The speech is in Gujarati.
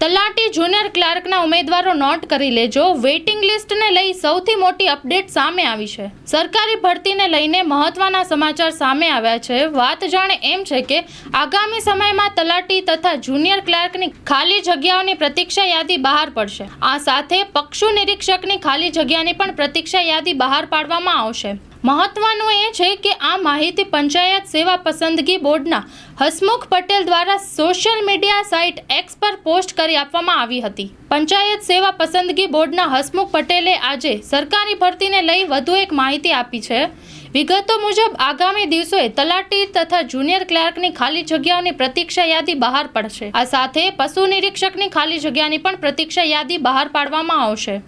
તલાટી જુનિયર ક્લાર્કના ઉમેદવારો નોટ કરી લેજો. વેઇટિંગ લિસ્ટને લઈ સૌથી મોટી અપડેટ સામે આવી છે. સરકારી ભરતીને લઈને મહત્વના સમાચાર સામે આવ્યા છે. વાત જાણે એમ છે કે આગામી સમયમાં તલાટી તથા જુનિયર ક્લાર્કની ખાલી જગ્યાઓની પ્રતીક્ષા યાદી બહાર પડશે. આ સાથે પક્ષુ નિરીક્ષકની ખાલી જગ્યાની પણ પ્રતીક્ષા યાદી બહાર પાડવામાં આવશે. મહત્વનું એ છે કે આ માહિતી પંચાયત સેવા પસંદગી બોર્ડના હસમુખ પટેલ દ્વારા સોશિયલ મીડિયા સાઇટ એક્સ પર પોસ્ટ કરી આપવામાં આવી હતી. પંચાયત સેવા પસંદગી બોર્ડના હસમુખ પટેલે આજે સરકારી ભરતીને લઈ વધુ એક માહિતી આપી છે. વિગતો મુજબ આગામી દિવસોએ તલાટી તથા જુનિયર ક્લાર્કની ખાલી જગ્યાઓની પ્રતીક્ષા યાદી બહાર પડશે. આ સાથે પશુ નિરીક્ષકની ખાલી જગ્યાની પણ પ્રતીક્ષા યાદી બહાર પાડવામાં આવશે.